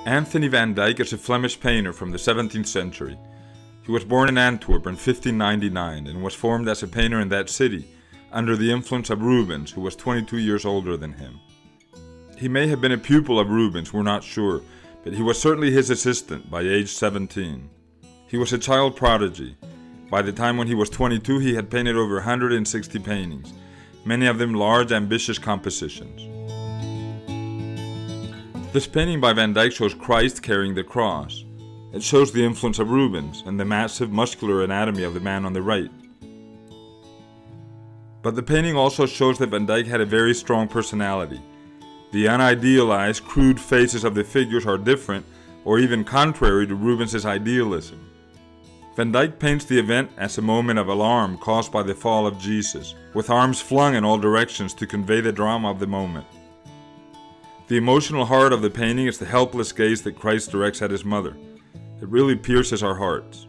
Anthony van Dyck is a Flemish painter from the 17th century. He was born in Antwerp in 1599 and was formed as a painter in that city under the influence of Rubens, who was 22 years older than him. He may have been a pupil of Rubens, we're not sure, but he was certainly his assistant by age 17. He was a child prodigy. By the time when he was 22, he had painted over 160 paintings, many of them large, ambitious compositions. This painting by Van Dyck shows Christ carrying the cross. It shows the influence of Rubens and the massive muscular anatomy of the man on the right. But the painting also shows that Van Dyck had a very strong personality. The unidealized, crude faces of the figures are different, or even contrary to Rubens' idealism. Van Dyck paints the event as a moment of alarm caused by the fall of Jesus, with arms flung in all directions to convey the drama of the moment. The emotional heart of the painting is the helpless gaze that Christ directs at his mother. It really pierces our hearts.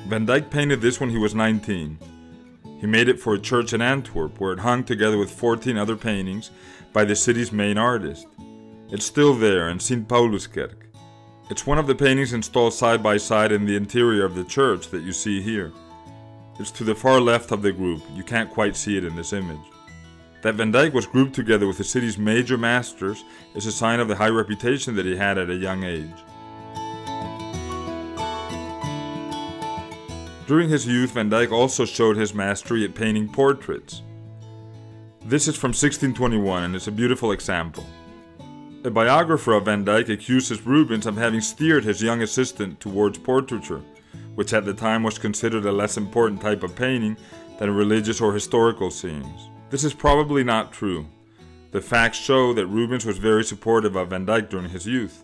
Van Dyck painted this when he was 19. He made it for a church in Antwerp, where it hung together with 14 other paintings by the city's main artist. It's still there in St. Pauluskerk. It's one of the paintings installed side by side in the interior of the church that you see here. It's to the far left of the group. You can't quite see it in this image. That Van Dyck was grouped together with the city's major masters is a sign of the high reputation that he had at a young age. During his youth, Van Dyck also showed his mastery at painting portraits. This is from 1621 and it's a beautiful example. A biographer of Van Dyck accuses Rubens of having steered his young assistant towards portraiture, which at the time was considered a less important type of painting than religious or historical scenes. This is probably not true. The facts show that Rubens was very supportive of Van Dyck during his youth.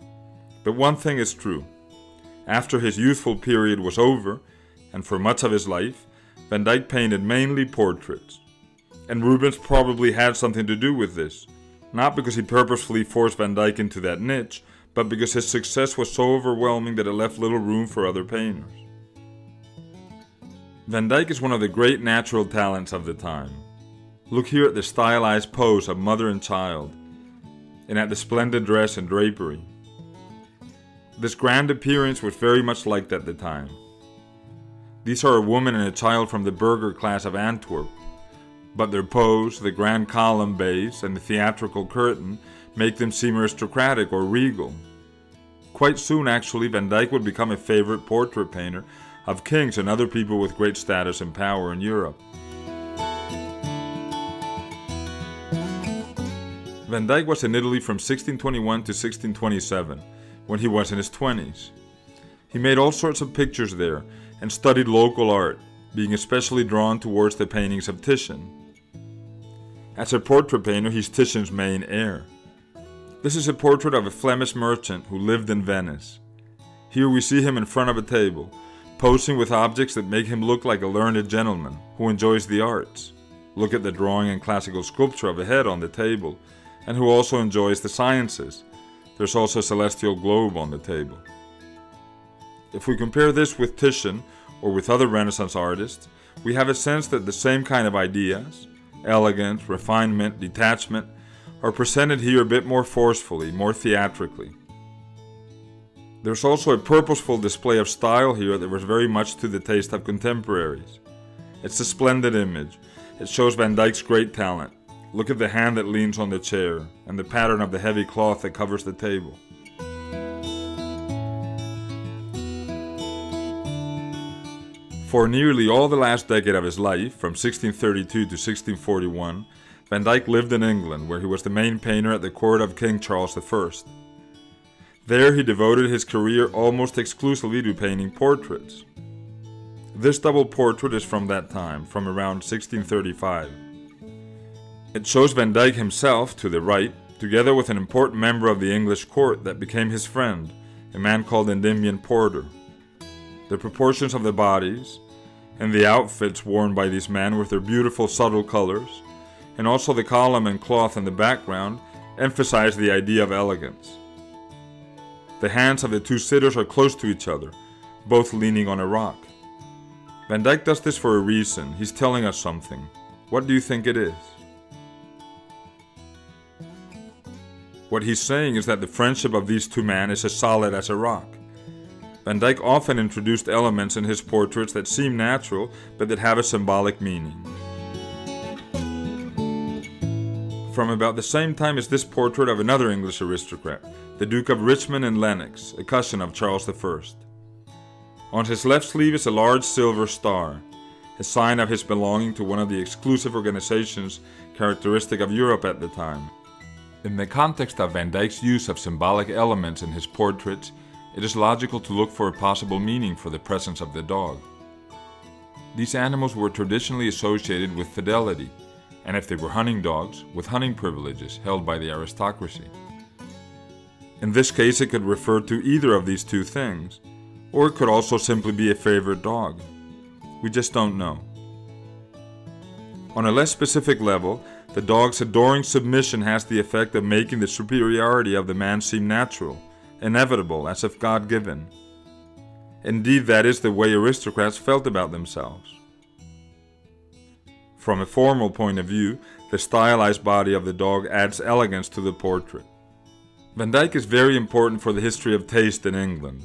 But one thing is true. After his youthful period was over, and for much of his life, Van Dyck painted mainly portraits. And Rubens probably had something to do with this, not because he purposefully forced Van Dyck into that niche, but because his success was so overwhelming that it left little room for other painters. Van Dyck is one of the great natural talents of the time. Look here at the stylized pose of mother and child, and at the splendid dress and drapery. This grand appearance was very much liked at the time. These are a woman and a child from the burgher class of Antwerp, but their pose, the grand column base, and the theatrical curtain make them seem aristocratic or regal. Quite soon, actually, Van Dyck would become a favorite portrait painter of kings and other people with great status and power in Europe. Van Dyck was in Italy from 1621 to 1627, when he was in his 20s. He made all sorts of pictures there and studied local art, being especially drawn towards the paintings of Titian. As a portrait painter, he's Titian's main heir. This is a portrait of a Flemish merchant who lived in Venice. Here we see him in front of a table, posing with objects that make him look like a learned gentleman who enjoys the arts. Look at the drawing and classical sculpture of a head on the table, and who also enjoys the sciences. There's also a celestial globe on the table. If we compare this with Titian, or with other Renaissance artists, we have a sense that the same kind of ideas, elegance, refinement, detachment, are presented here a bit more forcefully, more theatrically. There's also a purposeful display of style here that was very much to the taste of contemporaries. It's a splendid image. It shows Van Dyck's great talent. Look at the hand that leans on the chair, and the pattern of the heavy cloth that covers the table. For nearly all the last decade of his life, from 1632 to 1641, Van Dyck lived in England, where he was the main painter at the court of King Charles I. There he devoted his career almost exclusively to painting portraits. This double portrait is from that time, from around 1635. It shows Van Dyck himself, to the right, together with an important member of the English court that became his friend, a man called Endymion Porter. The proportions of the bodies, and the outfits worn by these men with their beautiful subtle colors, and also the column and cloth in the background, emphasize the idea of elegance. The hands of the two sitters are close to each other, both leaning on a rock. Van Dyck does this for a reason. He's telling us something. What do you think it is? What he's saying is that the friendship of these two men is as solid as a rock. Van Dyck often introduced elements in his portraits that seem natural, but that have a symbolic meaning. From about the same time as this portrait of another English aristocrat, the Duke of Richmond and Lennox, a cousin of Charles I. On his left sleeve is a large silver star, a sign of his belonging to one of the exclusive organizations characteristic of Europe at the time. In the context of Van Dyck's use of symbolic elements in his portraits, it is logical to look for a possible meaning for the presence of the dog. These animals were traditionally associated with fidelity, and if they were hunting dogs, with hunting privileges held by the aristocracy. In this case, it could refer to either of these two things, or it could also simply be a favorite dog. We just don't know. On a less specific level, the dog's adoring submission has the effect of making the superiority of the man seem natural, inevitable, as if God-given. Indeed, that is the way aristocrats felt about themselves. From a formal point of view, the stylized body of the dog adds elegance to the portrait. Van Dyck is very important for the history of taste in England.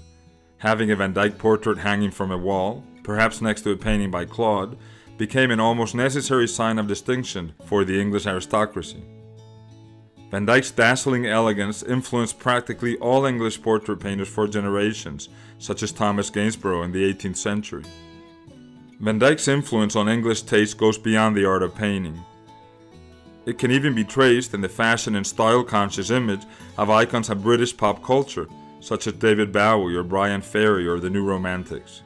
Having a Van Dyck portrait hanging from a wall, perhaps next to a painting by Claude, became an almost necessary sign of distinction for the English aristocracy. Van Dyck's dazzling elegance influenced practically all English portrait painters for generations, such as Thomas Gainsborough in the 18th century. Van Dyck's influence on English taste goes beyond the art of painting. It can even be traced in the fashion and style-conscious image of icons of British pop culture, such as David Bowie or Brian Ferry or the New Romantics.